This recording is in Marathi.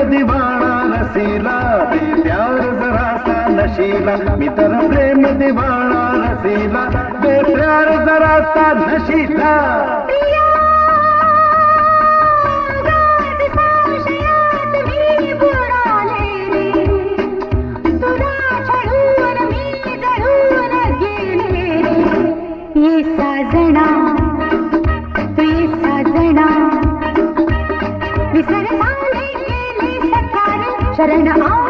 दिवाणा रसीला प्यार जरासा नशीला मी तर प्रेम दिवाणा रसीला प्यार जरासा नशीला शरण आ